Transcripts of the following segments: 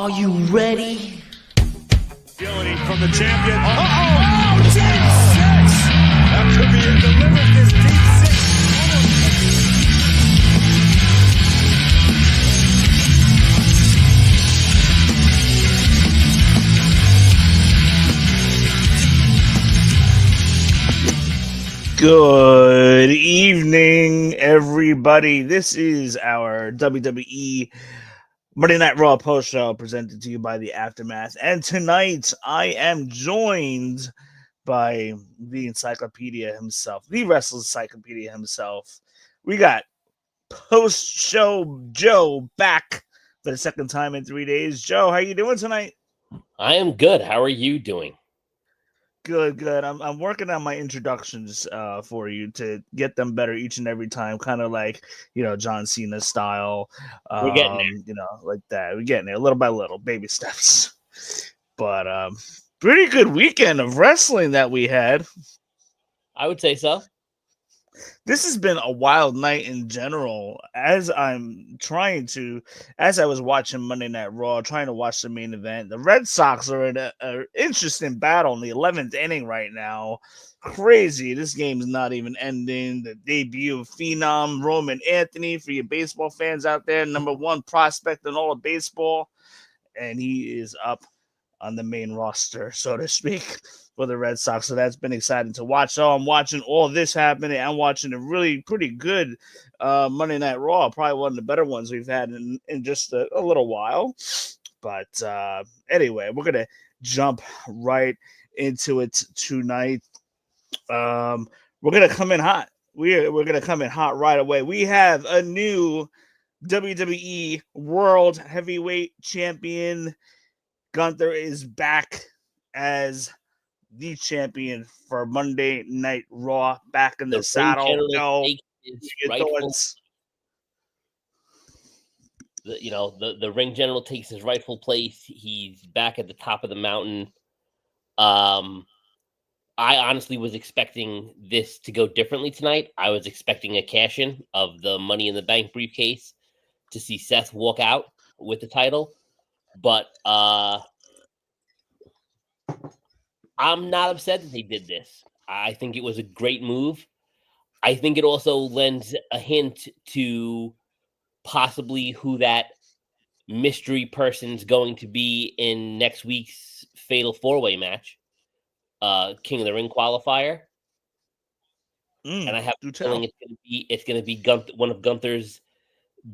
Are you ready? Agility from the champion. Oh, deep six! That could be it. Delivered this deep six. Good evening, everybody. This is our WWE Monday Night Raw Post Show presented to you by the Aftermath. And tonight I am joined by the encyclopedia himself, the Wrestling Encyclopedia himself. We got Post Show Joe back for the second time in 3 days. Joe, how you doing tonight? I am good. How are you doing? Good. I'm working on my introductions for you to get them better each and every time, kind of like, John Cena style. We're getting there. Like that. We're getting there little by little, baby steps. But pretty good weekend of wrestling that we had. I would say so. This has been a wild night in general. As I was watching Monday Night Raw, trying to watch the main event, the Red Sox are in an interesting battle in the 11th inning right now. Crazy. This game's not even ending. The debut of Phenom Roman Anthony, for your baseball fans out there, number one prospect in all of baseball. And he is up on the main roster, so to speak, for the Red Sox. So that's been exciting to watch. So I'm watching all this happening. I'm watching a really pretty good Monday Night Raw, probably one of the better ones we've had in just a little while. But anyway, we're going to jump right into it tonight. We're going to come in hot. We're going to come in hot right away. We have a new WWE World Heavyweight Champion. Gunther is back as the champion for Monday Night Raw, back in the saddle. The ring general takes his rightful place. He's back at the top of the mountain. I honestly was expecting this to go differently tonight. I was expecting a cash-in of the Money in the Bank briefcase to see Seth walk out with the title. But I'm not upset that they did this. I think it was a great move. I think it also lends a hint to possibly who that mystery person's going to be in next week's Fatal 4-Way match, King of the Ring qualifier. And I have a feeling it's going to be one of Gunther's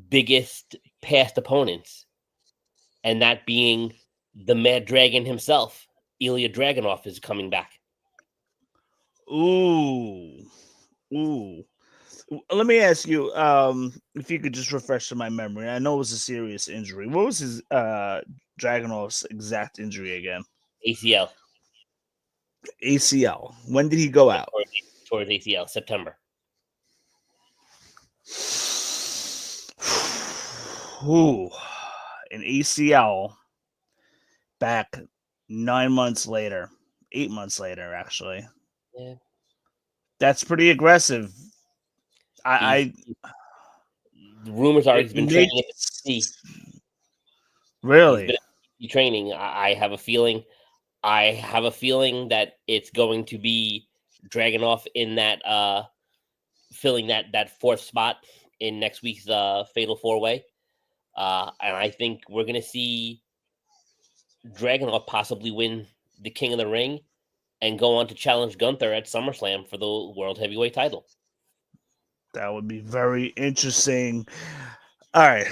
biggest past opponents. And that being the Mad Dragon himself, Ilya Dragunov, is coming back. Ooh. Let me ask you, if you could just refresh my memory. I know it was a serious injury. What was his Dragunov's exact injury again? ACL. When did he go out? Towards ACL, September. Ooh. An ACL back 9 months later, 8 months later, actually. Yeah. That's pretty aggressive. The rumors are he's been training at the Really? He's been training. I have a feeling that it's going to be Dragunov in that filling that fourth spot in next week's Fatal 4-Way. And I think we're going to see Dragunov possibly win the King of the Ring and go on to challenge Gunther at SummerSlam for the World Heavyweight title. That would be very interesting. All right.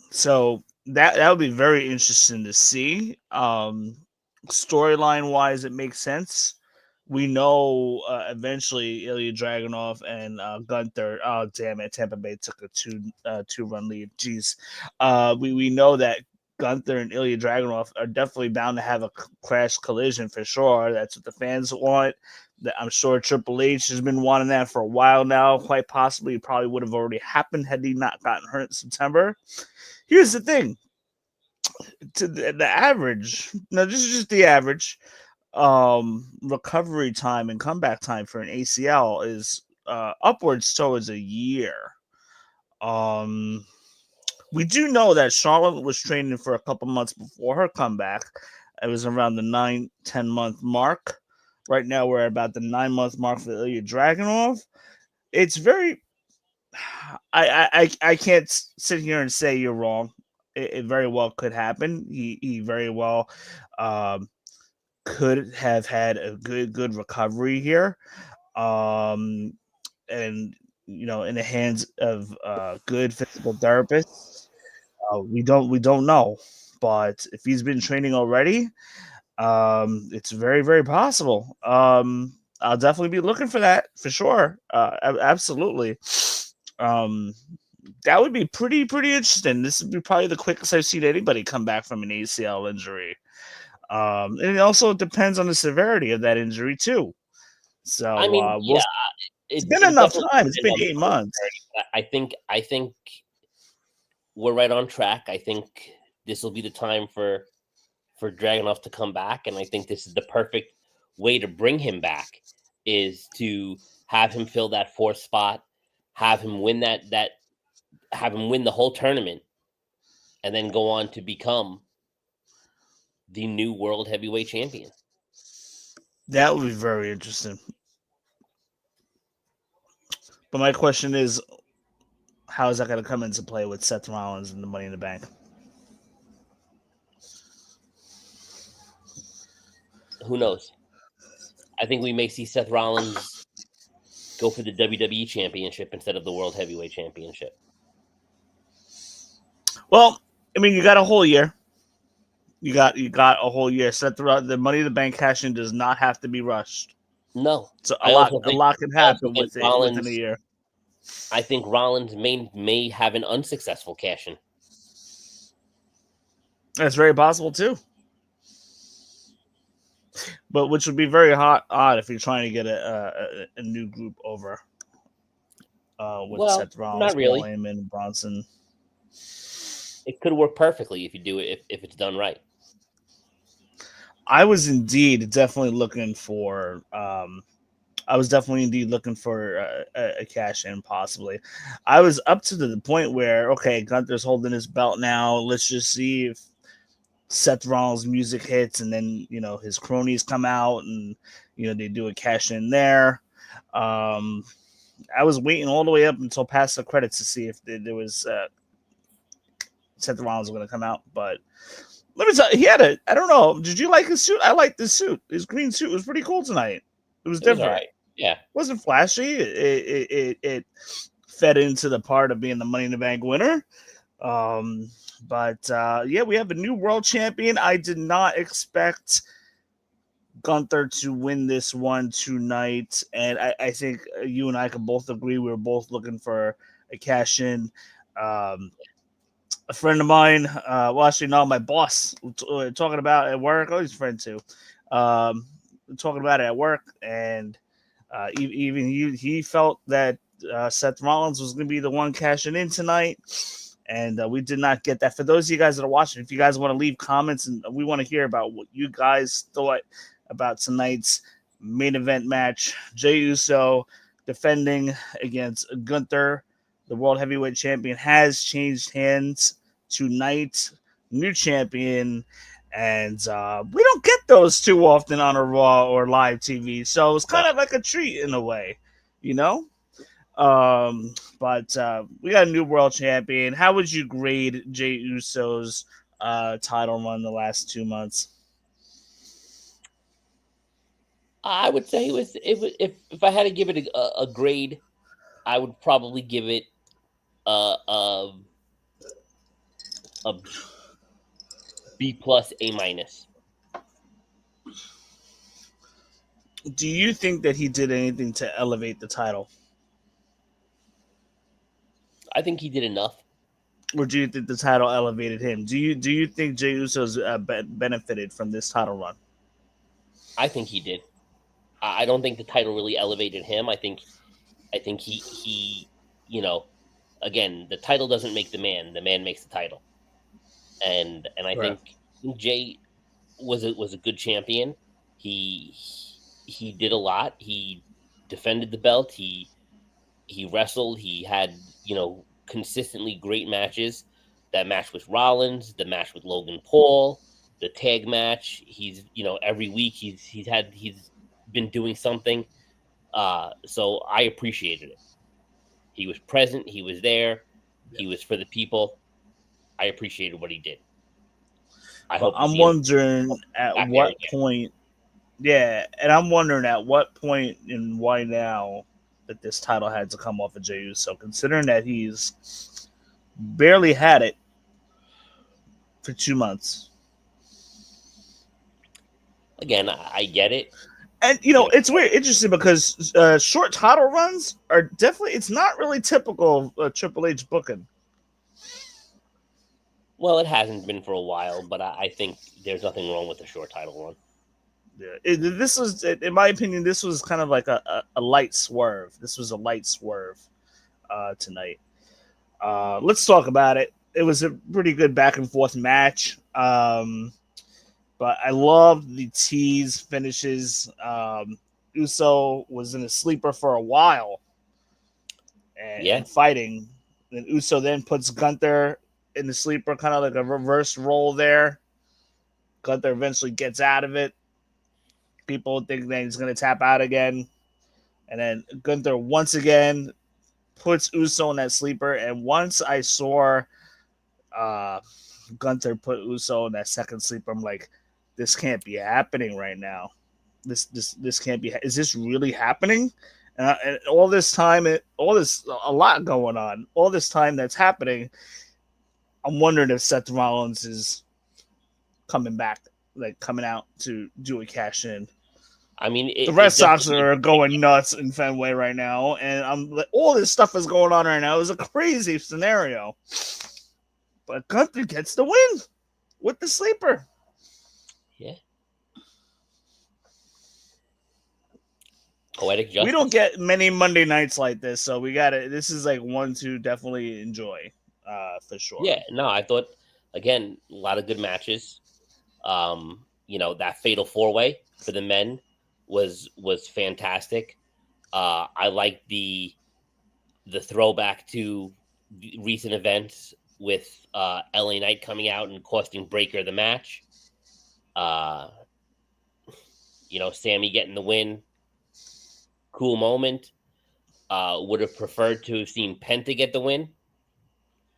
So that would be very interesting to see. Storyline-wise, it makes sense. We know eventually Ilya Dragunov and Gunther. Oh, damn it! Tampa Bay took a two-run lead. Jeez. We know that Gunther and Ilya Dragunov are definitely bound to have a crash collision for sure. That's what the fans want. I'm sure Triple H has been wanting that for a while now. Quite possibly, it probably would have already happened had he not gotten hurt in September. Here's the thing. To the average, no, this is just the average recovery time and comeback time for an ACL is upwards towards a year. We do know that Charlotte was training for a couple months before her comeback. It was around the 9-10 month mark. Right now, we're at about the 9 month mark for Ilya Dragunov. It's very. I can't sit here and say you're wrong. It very well could happen. He very well um, could have had a good recovery here, um, and in the hands of good physical therapists. We don't know, but if he's been training already, it's very very possible. I'll definitely be looking for that for sure. Absolutely. Um, that would be pretty interesting. This would be probably the quickest I've seen anybody come back from an ACL injury. And it also depends on the severity of that injury too. I So mean, we'll. yeah, It's it been it enough definitely time. It's depends been on the 8 months. severity, but I think we're right on track. I think this will be the time for Dragunov to come back, and I think this is the perfect way to bring him back is to have him fill that fourth spot, have him win have him win the whole tournament, and then go on to become the new world heavyweight champion. That would be very interesting. But my question is, how is that going to come into play with Seth Rollins and the Money in the Bank? Who knows? I think we may see Seth Rollins go for the WWE championship instead of the world heavyweight championship. Well, I mean, you got a whole year. You got a whole year. Set the Money in the Bank cash in does not have to be rushed. No, So a I lot also a think lot can I also happen think with it within a Rollins. year. I think Rollins may have an unsuccessful cash in. That's very possible too. But which would be very odd if you're trying to get a new group over with Well, Seth Rollins, not Paul really. Heyman, and Bronson. It could work perfectly if you do it if it's done right. I was indeed definitely looking for. I was definitely indeed looking for a cash in, possibly. I was up to the point where, okay, Gunther's holding his belt now. Let's just see if Seth Rollins' music hits, and then his cronies come out, and they do a cash in there. Um, I was waiting all the way up until past the credits to see if there was Seth Rollins was going to come out, but let me tell you, he had a. I don't know. Did you like his suit? I liked this suit. His green suit was pretty cool tonight. It was It was all different. right. Yeah. It wasn't flashy. It fed into the part of being the Money in the Bank winner. But yeah, we have a new world champion. I did not expect Gunther to win this one tonight, and I think you and I can both agree we were both looking for a cash in. Um, a friend of mine, well, actually, no, my boss, talking about at work. Oh, he's a friend too. Talking about it at work, and even he felt that Seth Rollins was going to be the one cashing in tonight, and we did not get that. For those of you guys that are watching, if you guys want to leave comments, and we want to hear about what you guys thought about tonight's main event match, Jey Uso defending against Gunther. The World Heavyweight Champion has changed hands tonight. New champion. And we don't get those too often on a Raw or live TV. So it's kind of like a treat in a way, you know? But we got a new world champion. How would you grade Jey Uso's title run the last 2 months? I would say it was if I had to give it a grade, I would probably give it a B plus A minus. Do you think that he did anything to elevate the title? I think he did enough. Or do you think the title elevated him? Do you think Jey Uso's benefited from this title run? I think he did. I don't think the title really elevated him. I think he again, the title doesn't make the man makes the title. And I think Jey was a good champion. He did a lot. He defended the belt. He wrestled. He had consistently great matches. that match with Rollins, the match with Logan Paul, the tag match. He's, every week he's been doing something. So I appreciated it. He was present. He was there. He was for the people. I appreciated what he did. I'm wondering at what point. Yeah, and I'm wondering at what point and why now that this title had to come off of Jey Uso, considering that he's barely had it for 2 months. Again, I get it. And, it's weird, interesting because short title runs are definitely, it's not really typical of Triple H booking. Well, it hasn't been for a while, but I think there's nothing wrong with a short title run. Yeah, this was, in my opinion, this was kind of like a light swerve. This was a light swerve tonight. Let's talk about it. It was a pretty good back and forth match. But I love the tease finishes. Uso was in a sleeper for a while and fighting. Then Uso then puts Gunther in the sleeper, kind of like a reverse roll there. Gunther eventually gets out of it. People think that he's going to tap out again. And then Gunther once again puts Uso in that sleeper. And once I saw Gunther put Uso in that second sleeper, I'm like, this can't be happening right now. This can't be. Is this really happening? And all this time, a lot going on. All this time that's happening, I'm wondering if Seth Rollins is coming back, like coming out to do a cash in. I mean, the Red Sox are going nuts in Fenway right now, and all this stuff is going on right now. It was a crazy scenario, but Gunther gets the win with the sleeper. Yeah. Poetic justice. We don't get many Monday nights like this, so we got it. This is like one to definitely enjoy, for sure. Yeah, no, I thought, again, a lot of good matches. That fatal 4-way for the men was fantastic. I liked the throwback to recent events with LA Knight coming out and costing Breakker the match. Sammy getting the win. Cool moment. Would have preferred to have seen Penta get the win,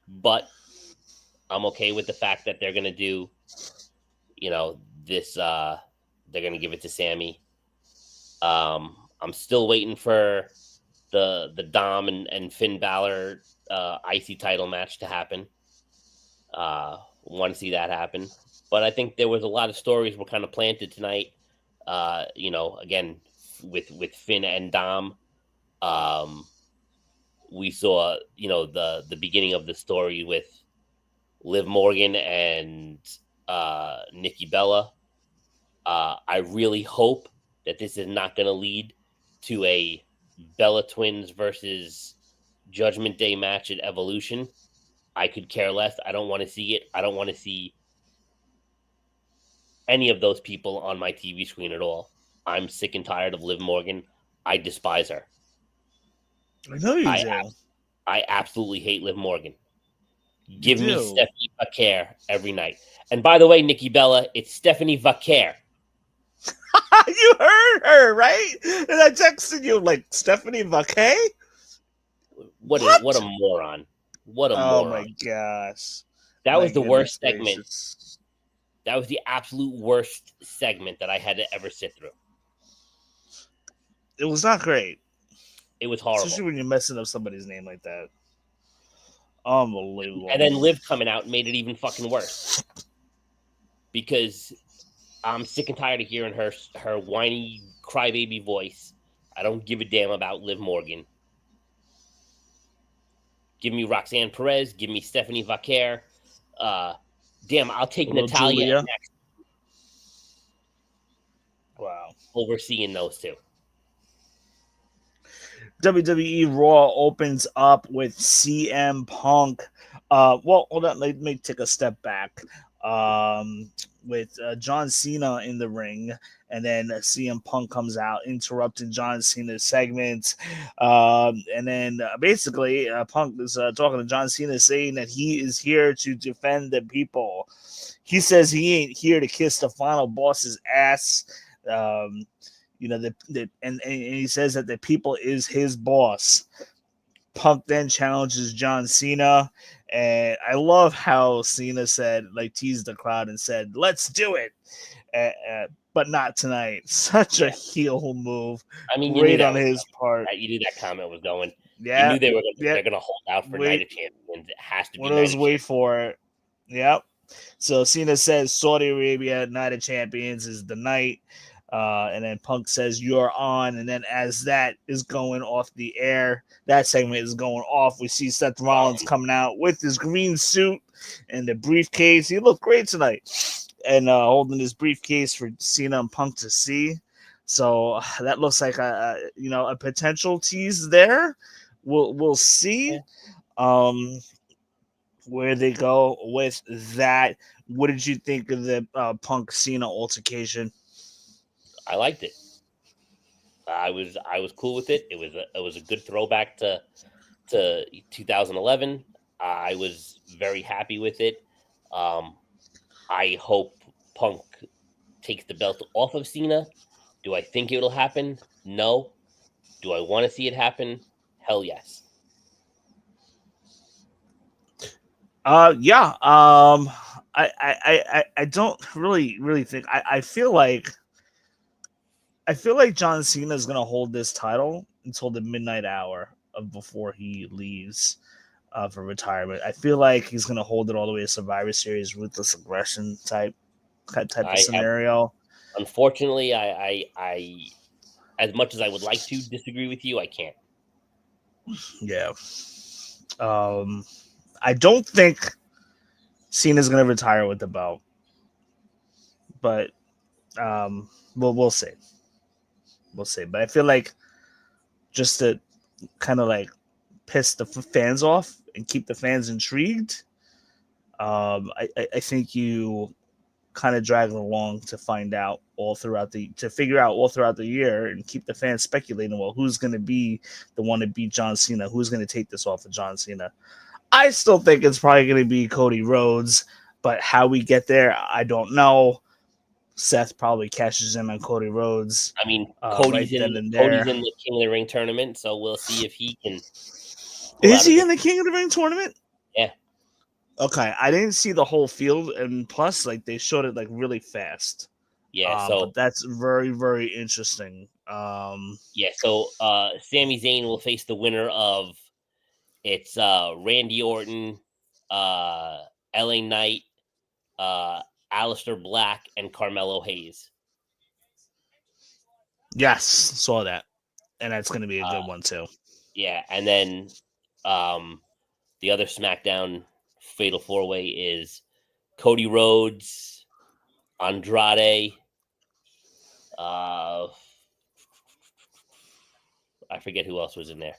but I'm okay with the fact that they're going to do, this. They're going to give it to Sammy. I'm still waiting for the Dom and Finn Balor IC title match to happen. Want to see that happen, but I think there was a lot of stories were kind of planted tonight. Again, with Finn and Dom, we saw, the beginning of the story with Liv Morgan and Nikki Bella. I really hope that this is not going to lead to a Bella Twins versus Judgment Day match at Evolution. I could care less. I don't want to see it. I don't want to see any of those people on my TV screen at all. I'm sick and tired of Liv Morgan. I despise her. I know you do. I absolutely hate Liv Morgan. Give me Stephanie Vaquer every night. And by the way, Nikki Bella, it's Stephanie Vaquer. You heard her, right? And I texted you like Stephanie Vaquer. What a moron! What a moron! Oh my gosh, that was the worst segment. That was the absolute worst segment that I had to ever sit through. It was not great. It was horrible, especially when you're messing up somebody's name like that. Unbelievable. And then Liv coming out made it even fucking worse because I'm sick and tired of hearing her whiny crybaby voice. I don't give a damn about Liv Morgan. Give me Roxanne Perez. Give me Stephanie Vaquer. Damn, I'll take Natalya next. Wow. Overseeing those two. WWE Raw opens up with CM Punk. Hold on. Let me take a step back. with John Cena in the ring, and then CM Punk comes out interrupting John Cena's segment, and then basically Punk is talking to John Cena, saying that he is here to defend the people. He says he ain't here to kiss the final boss's ass. Um, and he says that the people is his boss. Punk then challenges John Cena, and I love how Cena said, like, teased the crowd and said, "Let's do it," but not tonight. Such a heel move. I mean, Great on his part. you knew that comment was going. You Yeah, knew they're yeah. going to hold out for Night of Champions. It has to be One of Night those of wait Champions. for it. Yep. So Cena says Saudi Arabia Night of Champions is the night. And then Punk says you're on. And then as that is going off the air, that segment is going off. We see Seth Rollins coming out with his green suit and the briefcase. He looked great tonight. And holding his briefcase for Cena and Punk to see. So that looks like a potential tease there. We'll see. Where they go with that. What did you think of the Punk Cena altercation? I liked it. I was cool with it. It was a good throwback to 2011. I was very happy with it. I hope Punk takes the belt off of Cena. Do I think it'll happen? No. Do I want to see it happen? Hell yes. Yeah. I don't really think I feel like John Cena is gonna hold this title until the midnight hour of before he leaves for retirement. I feel like he's gonna hold it all the way to Survivor Series, ruthless aggression type of scenario. Unfortunately, I as much as I would like to disagree with you, I can't. Yeah. I don't think Cena's gonna retire with the belt, but we'll see. We'll see. But I feel like just to kind of like piss the fans off and keep the fans intrigued, I think you kind of drag it along to figure out all throughout the year and keep the fans speculating. Well, who's going to be the one to beat John Cena? Who's going to take this off of John Cena? I still think it's probably going to be Cody Rhodes, but how we get there, I don't know. Seth probably cashes in on Cody Rhodes. I mean, Cody's in the King of the Ring tournament, so we'll see if he can. Is he in the King of the Ring tournament? Yeah. Okay, I didn't see the whole field, and plus, like, they showed it like really fast. Yeah, but that's very, very interesting. Yeah, so Sami Zayn will face the winner of it's Randy Orton, LA Knight, Aleister Black, and Carmelo Hayes. Yes, saw that, and that's going to be a good one too. Yeah, and then the other SmackDown Fatal 4-Way is Cody Rhodes, Andrade, I forget who else was in there.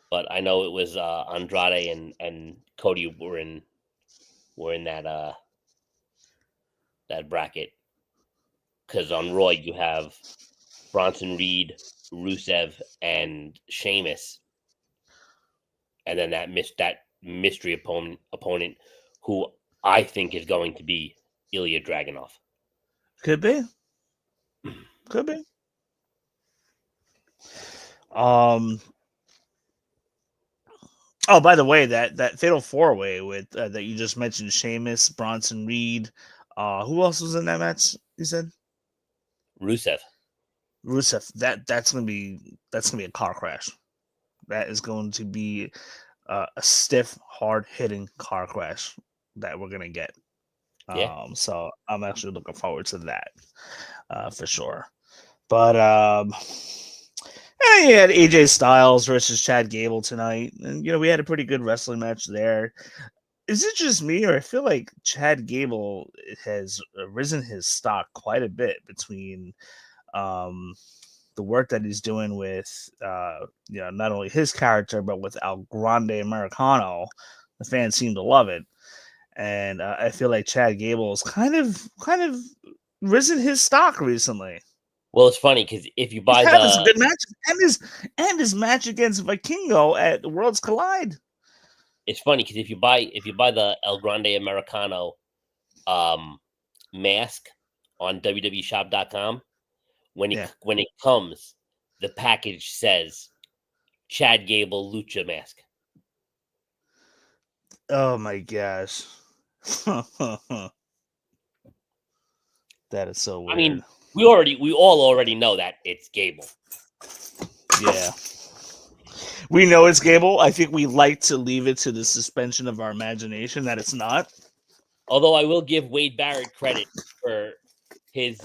But I know it was Andrade and Cody were in that that bracket. Because on Raw you have Bronson Reed, Rusev, and Sheamus, and then that mystery opponent who I think is going to be Ilya Dragunov. Could be. Oh, by the way, that Fatal 4-Way with that you just mentioned, Sheamus, Bronson Reed. Who else was in that match? You said Rusev. That's gonna be a car crash. That is going to be a stiff, hard hitting car crash that we're gonna get. Yeah. So I'm actually looking forward to that for sure. But and you had AJ Styles versus Chad Gable tonight, and we had a pretty good wrestling match there. Is it just me, or I feel like Chad Gable has risen his stock quite a bit between the work that he's doing with not only his character but with El Grande Americano? The fans seem to love it, and I feel like Chad Gable's kind of risen his stock recently. Well, it's funny because if you He's buy having some the, good matches, and his match against Vikingo at Worlds Collide. it's funny because if you buy the El Grande Americano mask on WWEshop.com, when it comes, the package says Chad Gable Lucha mask. Oh my gosh. That is so weird. I mean, we all already know that it's Gable. Yeah. We know it's Gable. I think we like to leave it to the suspension of our imagination that it's not. Although I will give Wade Barrett credit for his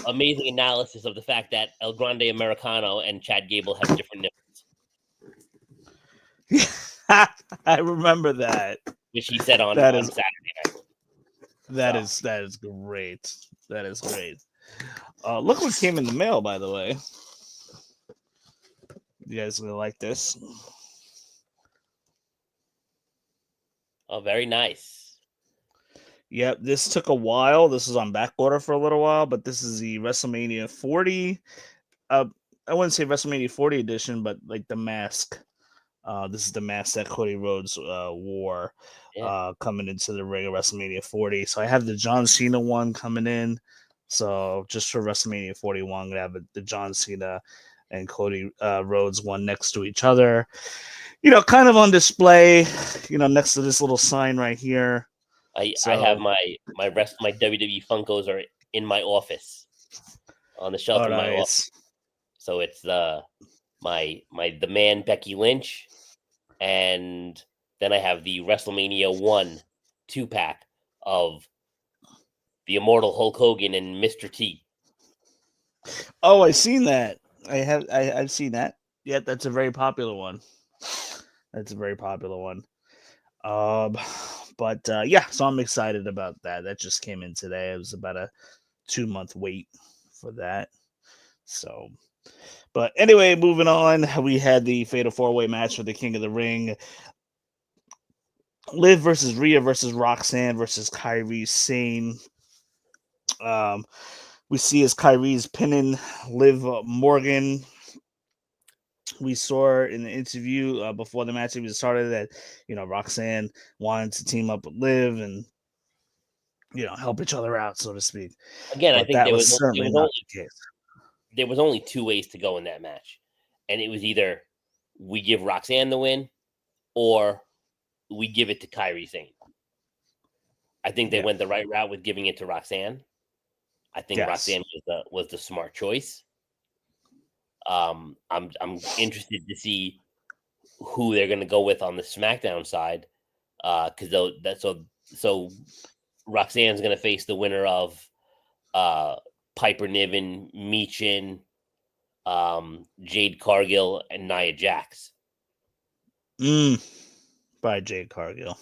amazing analysis of the fact that El Grande Americano and Chad Gable have different nipples. I remember that. Which he said on That is Saturday night. That is great. That is great. Look what came in the mail, by the way. You guys gonna like this? Oh, very nice. Yep, this took a while. This was on back order for a little while, but this is the WrestleMania 40. I wouldn't say WrestleMania 40 edition, but like the mask. This is the mask that Cody Rhodes wore coming into the ring of WrestleMania 40. So I have the John Cena one coming in. So just for WrestleMania 41, I'm gonna have the John Cena and Cody Rhodes one next to each other. Kind of on display. Next to this little sign right here. I have my WWE Funkos are in my office on the shelf in my office. So it's the man Becky Lynch, and then I have the WrestleMania 1 2-pack of the Immortal Hulk Hogan and Mr. T. Oh, I've seen that. I've seen that. Yeah, that's a very popular one. That's a very popular one. But yeah, so I'm excited about that. That just came in today. It was about a 2-month wait for that. So, but anyway, moving on, we had the Fatal 4-Way match for the King of the Ring. Liv versus Rhea versus Roxanne versus Kairi Sane. We see as Kairi's pinning Liv Morgan. We saw in the interview before the match even started that Roxanne wanted to team up with Liv and help each other out, so to speak. Again, but I think that was certainly not the case. There was only 2 ways to go in that match, and it was either we give Roxanne the win or we give it to Kairi Sane. I think they went the right route with giving it to Roxanne. I think Roxanne was the smart choice. I'm interested to see who they're going to go with on the SmackDown side, because so Roxanne's going to face the winner of Piper Niven, Michin, Jade Cargill, and Nia Jax. By Jade Cargill.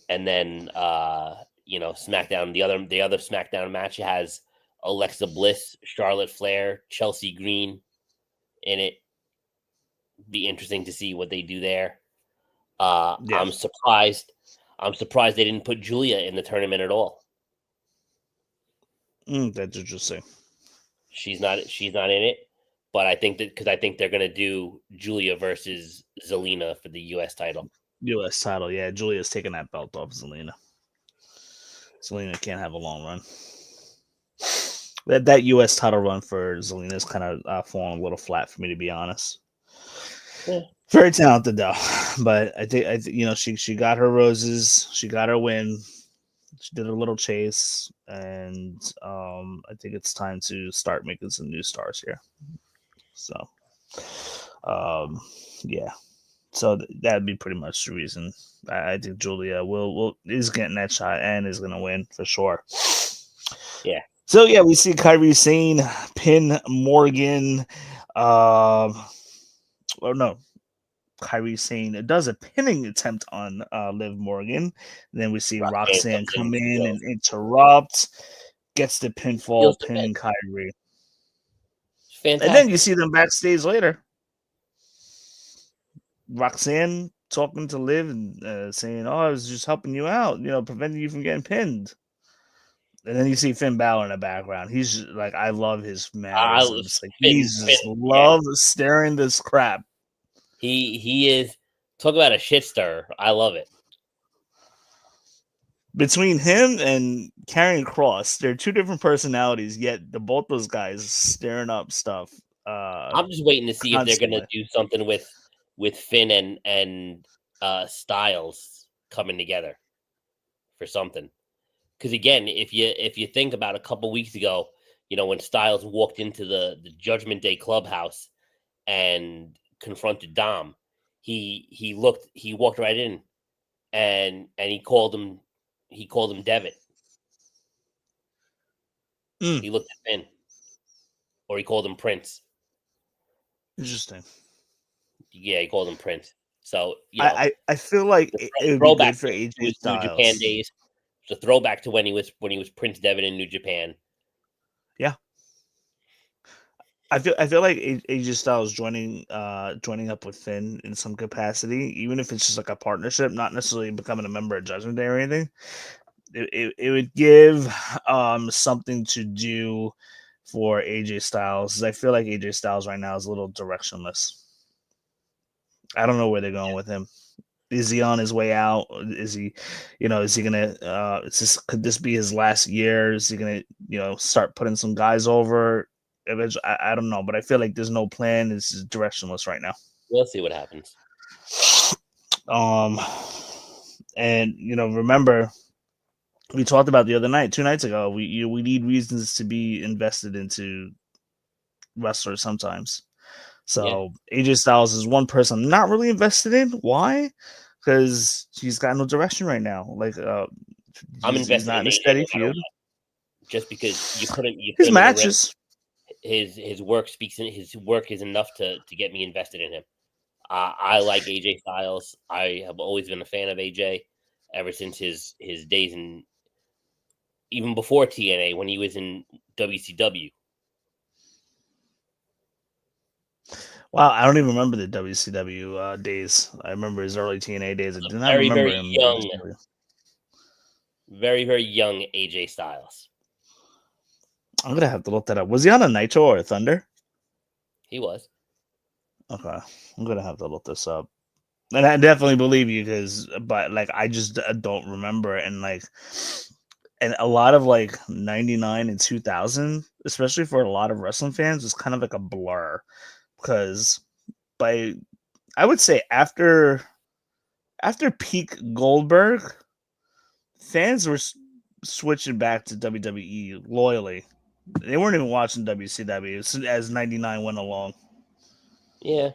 And then SmackDown, the other SmackDown match has Alexa Bliss, Charlotte Flair, Chelsea Green in it. Be interesting to see what they do there. I'm surprised they didn't put Julia in the tournament at all. That's interesting. She's not in it, but I think they're gonna do Julia versus Zelina for the U.S. title. U.S. title, yeah. Julia's taking that belt off Zelina. Zelina can't have a long run. That U.S. title run for Zelina's kind of fallen a little flat for me, to be honest. Yeah. Very talented though, but I think she got her roses, she got her win, she did a little chase, and I think it's time to start making some new stars here. So, yeah. So that'd be pretty much the reason. I think Julia is getting that shot and is going to win for sure. Yeah. So yeah, we see Kairi Sane pin Morgan. Kairi Sane does a pinning attempt on Liv Morgan. And then we see Roxanne come in and interrupt, gets the pinfall, pinning Kairi. Fantastic. And then you see them backstage later. Roxanne talking to Liv and saying, "Oh, I was just helping you out, preventing you from getting pinned." And then you see Finn Balor in the background. He's just, like, I love his I was mannerisms. Like Finn. he's Finn just yeah, love staring this crap. he is. Talk about a shit stirrer. I love it. Between him and Karrion Kross, they're two different personalities. Yet the both those guys staring up stuff. I'm just waiting to see if they're gonna Constantly. do something with Finn and Styles coming together for something. Because again, if you think about a couple weeks ago, when Styles walked into the Judgment Day clubhouse and confronted Dom, he walked right in and he called him Devitt. Mm, He looked at Finn, or he called him Prince. interesting. Yeah, he called him Prince. So I feel like the it would be good throwback for to AJ his New Japan Styles. days. It's a throwback to when he was Prince Devitt in New Japan. Yeah, I feel like AJ Styles joining up with Finn in some capacity, even if it's just like a partnership, not necessarily becoming a member of Judgment Day or anything. It would give something to do for AJ Styles. 'Cause I feel like AJ Styles right now is a little directionless. I don't know where they're going with him. Is he on his way out? Is he, is he gonna? Could this be his last year? Is he gonna, start putting some guys over? Eventually, I don't know, but I feel like there's no plan. It's directionless right now. We'll see what happens. Um, and remember we talked about the other night, 2 nights ago. We need reasons to be invested into wrestlers sometimes. Yeah, So AJ Styles is one person I'm not really invested in. Why? Because he's got no direction right now. Like I'm he's invested not in in a AJ steady no matter feud. what. Just because you put His him in the ring, matches. his work speaks. His work is enough to get me invested in him. I like AJ Styles. I have always been a fan of AJ ever since his days in, even before TNA, when he was in WCW. Wow, I don't even remember the WCW days. I remember his early TNA days. I do not Very, remember very him in young, WCW. very, very young AJ Styles. I'm gonna have to look that up. Was he on a Nitro or a Thunder? He was. Okay, I'm gonna have to look this up. And I definitely believe you but like I just don't remember it. And a lot of like 99 and 2000, especially for a lot of wrestling fans, was kind of like a blur because by I would say after peak Goldberg, fans were switching back to WWE loyally. They weren't even watching WCW as 99 went along. Yeah.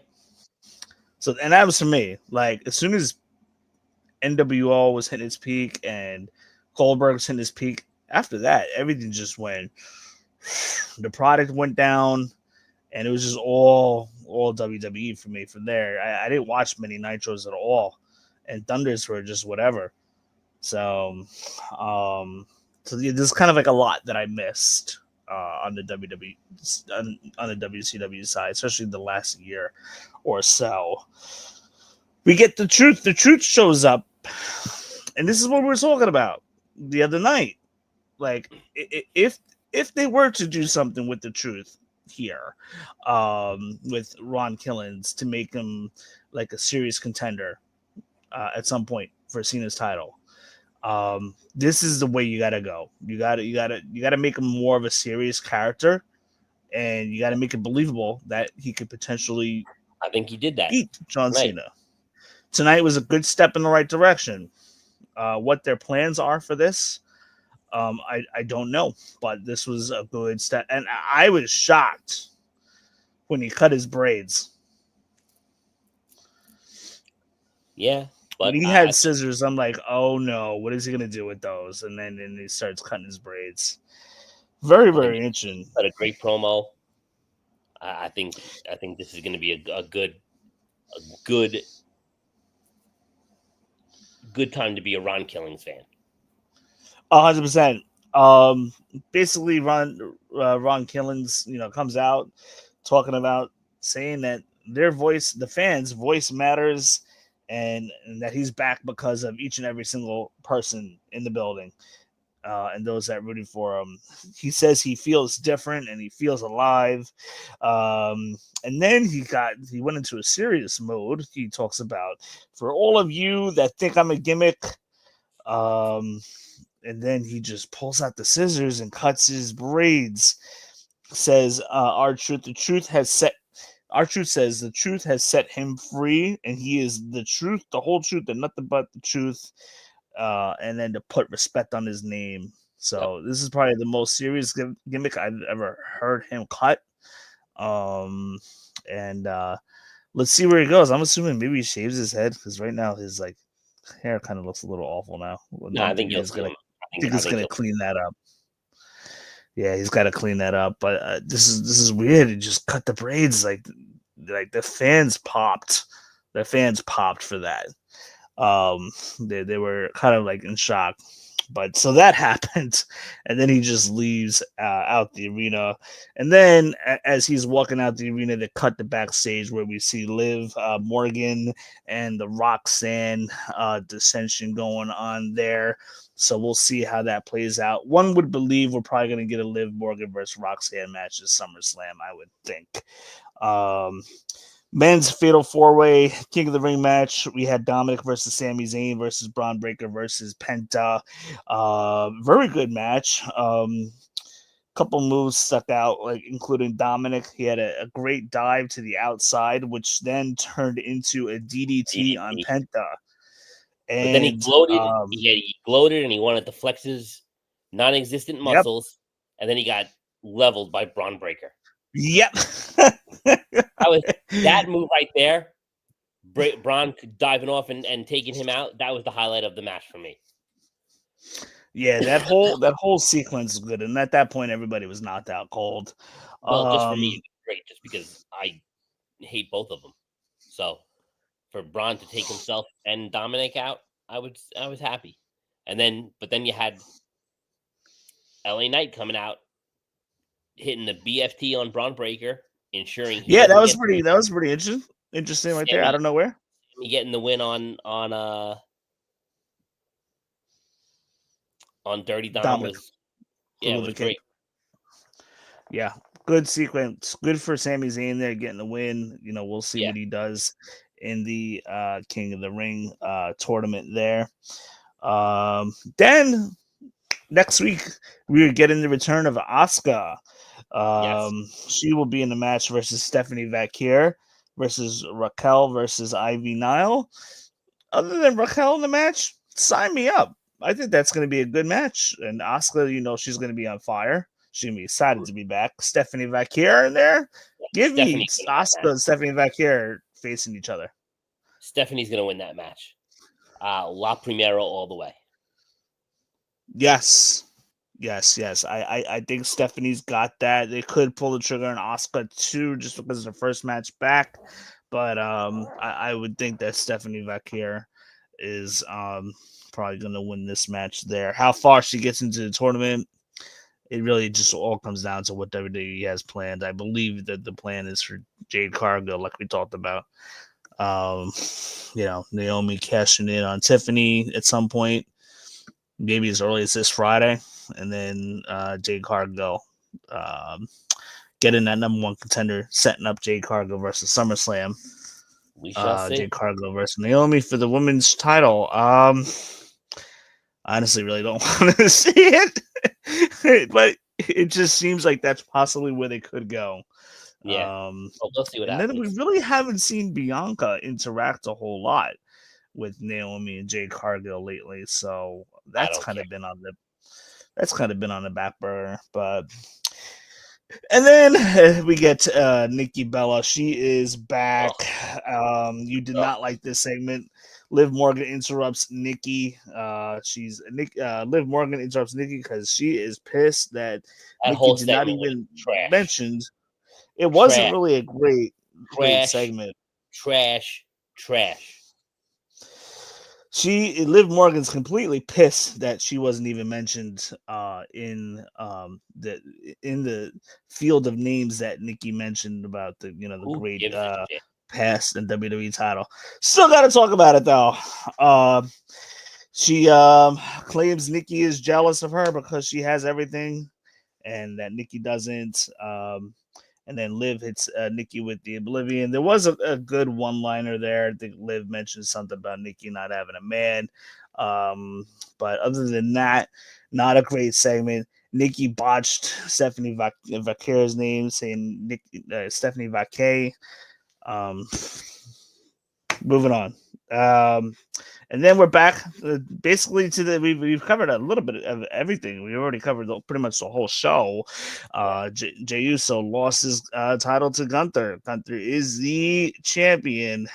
So, and that was for me. Like, as soon as NWO was hitting its peak and Goldberg was hitting his peak, after that, everything just went. The product went down, and it was just all WWE for me from there. I didn't watch many Nitros at all, and Thunders were just whatever. So, there's kind of like a lot that I missed on the WWE on the WCW side, especially the last year or so. We get the truth. The truth shows up, and this is what we were talking about the other night. Like, if they were to do something with the truth here, with Ron Killens to make him like a serious contender at some point for Cena's title, this is the way you gotta go. You gotta make him more of a serious character, and you gotta make it believable that he could potentially I think he did that beat John tonight. Cena. Tonight was a good step in the right direction. What their plans are for this, I don't know, but this was a good step, and I was shocked when he cut his braids. Yeah, When but he I had scissors, I'm like, oh no, what is he gonna do with those? And then he starts cutting his braids. Very, think very he interesting. had a great promo. I think this is going to be a good time to be a Ron Killings fan. 100%. Basically, Ron Killens, comes out talking about saying that their voice, the fans' voice matters, and that he's back because of each and every single person in the building. And those that rooting for him. He says he feels different and he feels alive. And then he went into a serious mode. He talks about, for all of you that think I'm a gimmick, and then he just pulls out the scissors and cuts his braids. Says our truth says the truth has set him free, and he is the truth, the whole truth, and nothing but the truth. And then to put respect on his name. So this is probably the most serious gimmick I've ever heard him cut. And let's see where he goes. I'm assuming maybe he shaves his head, because right now his hair kind of looks a little awful now. No, I think he's gonna clean that up. Yeah, he's got to clean that up. But this is weird. He just cut the braids. Like the fans popped. The fans popped for that. They were kind of in shock. But so that happened, and then he just leaves out the arena. And then as he's walking out the arena, they cut the backstage where we see Liv Morgan and the Roxanne dissension going on there. So we'll see how that plays out. One would believe we're probably going to get a Liv Morgan versus Roxanne match at SummerSlam, I would think. Men's Fatal 4-Way King of the Ring match. We had Dominic versus Sami Zayn versus Braun Breaker versus Penta. Very good match. Couple moves stuck out, including Dominic. He had a great dive to the outside, which then turned into a DDT on Penta. And, but then he gloated. He gloated, and he wanted to flex his non-existent muscles, and then he got leveled by Braun Breaker. Yep. That move right there. Braun diving off and taking him out. That was the highlight of the match for me. Yeah, that whole sequence was good, and at that point, everybody was knocked out cold. Well, just for me, it was great, just because I hate both of them. So for Braun to take himself and Dominic out, I was happy. But then you had LA Knight coming out, hitting the BFT on Braun Breaker, ensuring that was pretty interesting right there. I don't know where. Getting the win on Dirty Dom was great. Yeah, good sequence. Good for Sami Zayn there getting the win. We'll see what he does in the King of the Ring tournament there. Then next week we are getting the return of Asuka. She will be in the match versus Stephanie Vaquer versus Raquel versus Ivy Nile. Other than Raquel in the match, sign me up. I think that's going to be a good match. And Asuka, she's going to be on fire. She's going to be excited to be back. Stephanie Vaquer in there. Give me Asuka and Stephanie Vaquer facing each other. Stephanie's going to win that match. La Primera all the way. Yes. I think Stephanie's got that. They could pull the trigger on Asuka too, just because of the first match back. But I would think that Stephanie Vaquer is probably going to win this match there. How far she gets into the tournament, it really just all comes down to what WWE has planned. I believe that the plan is for Jade Cargill, like we talked about. Naomi cashing in on Tiffany at some point, maybe as early as this Friday, and then Jade Cargill getting that number one contender, setting up Jade Cargill versus SummerSlam. We shall see. Jade Cargill versus Naomi for the women's title. Honestly, really don't want to see it, but it just seems like that's possibly where they could go. Yeah, we'll see what happens. And then we really haven't seen Bianca interact a whole lot with Naomi and Jade Cargill lately, so that's kind of been on the back burner. But and then we get Nikki Bella. She is back. You did not like this segment. Liv Morgan interrupts Nikki. Liv Morgan interrupts Nikki because she is pissed that Nikki did not even mention. It wasn't really a great segment. Trash. Liv Morgan's completely pissed that she wasn't even mentioned in the field of names that Nikki mentioned about the great past the WWE title. Still got to talk about it though. She claims Nikki is jealous of her because she has everything, and that Nikki doesn't. And then Liv hits Nikki with the Oblivion. There was a good one-liner there. I think Liv mentioned something about Nikki not having a man. But other than that, not a great segment. Nikki botched Stephanie Vaquer's name, saying Stephanie Vaque. Moving on. And then we're back basically to we've covered a little bit of everything. We already covered pretty much the whole show. Jey Uso lost his title to Gunther. Gunther is the champion.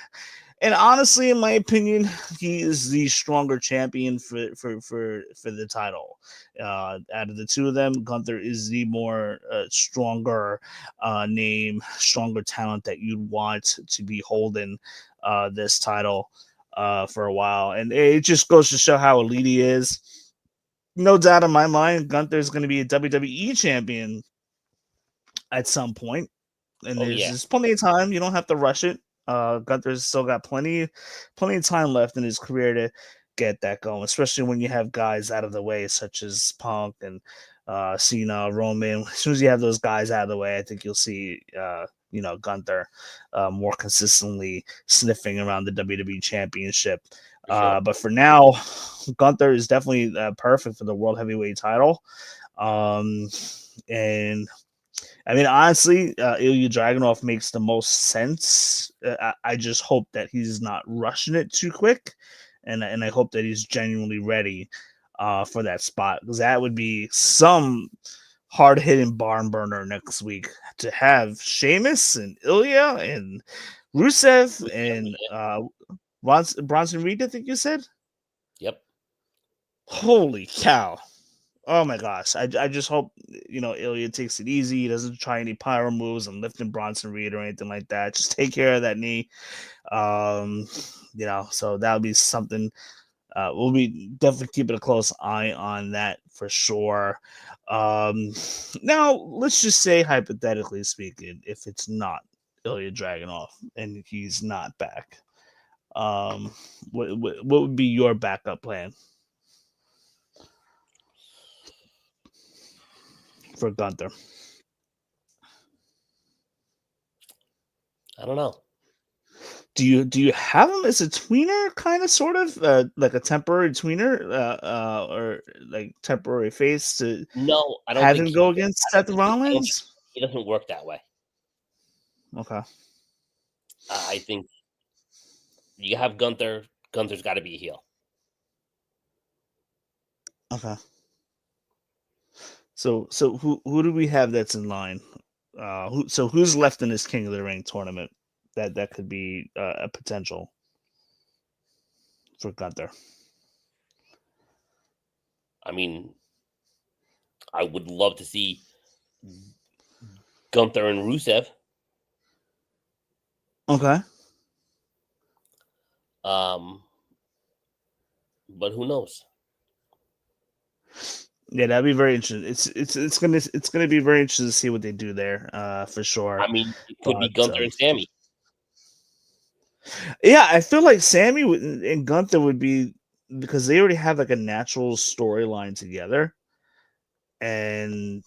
And honestly, in my opinion, he is the stronger champion for the title. Out of the two of them, Gunther is the more stronger name, stronger talent that you'd want to be holding this title for a while. And it just goes to show how elite he is. No doubt in my mind, Gunther is going to be a WWE champion at some point. And there's plenty of time. You don't have to rush it. Gunther's still got plenty of time left in his career to get that going, especially when you have guys out of the way such as Punk and Cena, Roman. As soon as you have those guys out of the way, I think you'll see Gunther more consistently sniffing around the WWE Championship. Sure. But for now, Gunther is definitely perfect for the World Heavyweight title. And I mean, honestly, Ilya Dragunov makes the most sense. I just hope that he's not rushing it too quick, and I hope that he's genuinely ready for that spot, because that would be some hard-hitting barn burner next week to have Sheamus and Ilya and Rusev and Bronson Reed, I think you said? Yep. Holy cow. Oh my gosh. I just hope, Ilya takes it easy. He doesn't try any pyro moves and lifting Bronson Reed or anything like that. Just take care of that knee. So that'll be something. We'll be definitely keeping a close eye on that for sure. Now, let's just say, hypothetically speaking, if it's not Ilya Dragunov and he's not back, what would be your backup plan for Gunther? I don't know. Do you have him as a tweener, kind of, sort of, like a temporary tweener, or like temporary face to? No, I don't have think him go against Seth Rollins. He doesn't work that way. Okay. I think you have Gunther. Gunther's got to be a heel. Okay. So who do we have that's in line? Who's left in this King of the Ring tournament that could be a potential for Gunther? I mean, I would love to see Gunther and Rusev. Okay. But who knows? Yeah, that'd be very interesting. It's gonna be very interesting to see what they do there, for sure. I mean, it could be Gunther and Sammy. Yeah, I feel like Sammy and Gunther would be, because they already have like a natural storyline together, and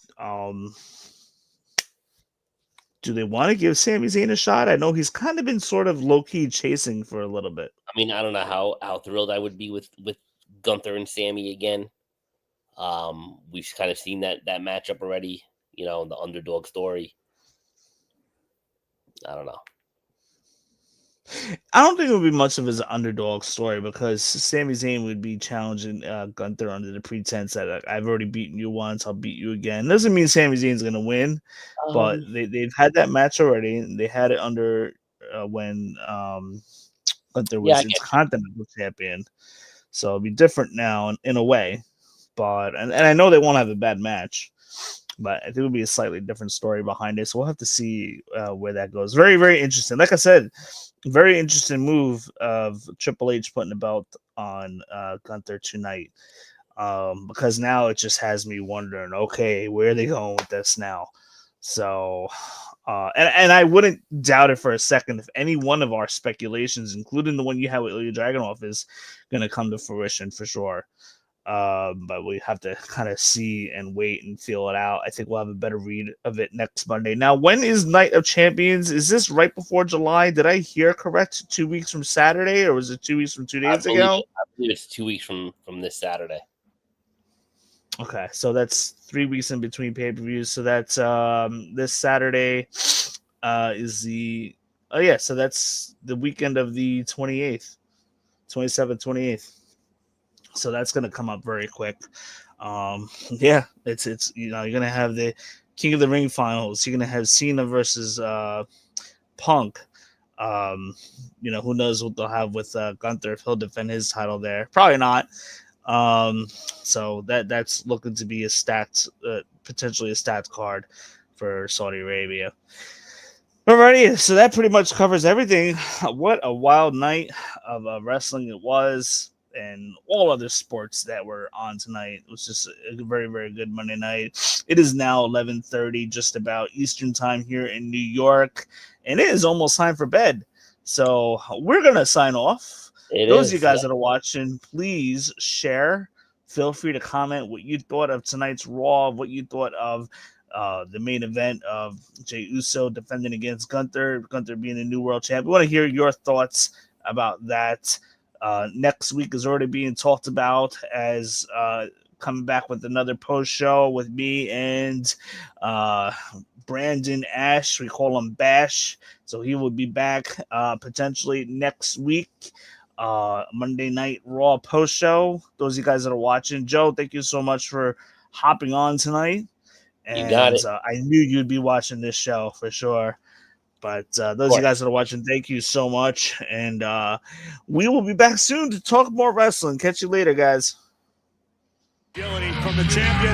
do they want to give Sami Zayn a shot? I know he's kind of been sort of low key chasing for a little bit. I mean, I don't know how thrilled I would be with Gunther and Sammy again. We've kind of seen that matchup already, the underdog story. I don't know. I don't think it would be much of his underdog story, because Sami Zayn would be challenging Gunther under the pretense that I've already beaten you once, I'll beat you again. Doesn't mean Sami Zayn's going to win, but they've had that match already. And they had it under when Gunther was Intercontinental Champion. So it'll be different now in a way. But and I know they won't have a bad match, but I think it'll be a slightly different story behind it. So we'll have to see where that goes. Very, very interesting. Like I said, very interesting move of Triple H putting the belt on Gunther tonight, because now it just has me wondering, okay, where are they going with this now? So, and I wouldn't doubt it for a second if any one of our speculations, including the one you have with Ilya Dragunov, is going to come to fruition for sure. But we have to kind of see and wait and feel it out. I think we'll have a better read of it next Monday. Now, when is Night of Champions? Is this right before July? Did I hear correct? 2 weeks from Saturday, or was it 2 weeks from 2 days ago? I believe it's 2 weeks from this Saturday. Okay, so that's 3 weeks in between pay-per-views. So that's this Saturday is the so that's the weekend of the 28th, 27th, 28th. So that's gonna come up very quick. It's you're gonna have the King of the Ring finals. You're gonna have Cena versus Punk. Who knows what they'll have with Gunther if he'll defend his title there. Probably not. So that's looking to be a stats, potentially a stats card for Saudi Arabia. Alrighty, so that pretty much covers everything. What a wild night of wrestling it was, and all other sports that were on tonight. It was just a very, very good Monday night. It is now 11:30, just about Eastern time here in New York, and it is almost time for bed. So we're gonna sign off. Those of you guys that are watching, please share. Feel free to comment what you thought of tonight's Raw, what you thought of the main event of Jey Uso defending against Gunther being the new world champ. We want to hear your thoughts about that. Next week is already being talked about as coming back with another post show with me and Brandon Ash. We call him Bash. So he will be back potentially next week. Monday Night Raw Post Show. Those of you guys that are watching, Joe, thank you so much for hopping on tonight. And you got it. I knew you'd be watching this show for sure. But those of you guys that are watching, thank you so much. And we will be back soon to talk more wrestling. Catch you later, guys. Agility from the champion.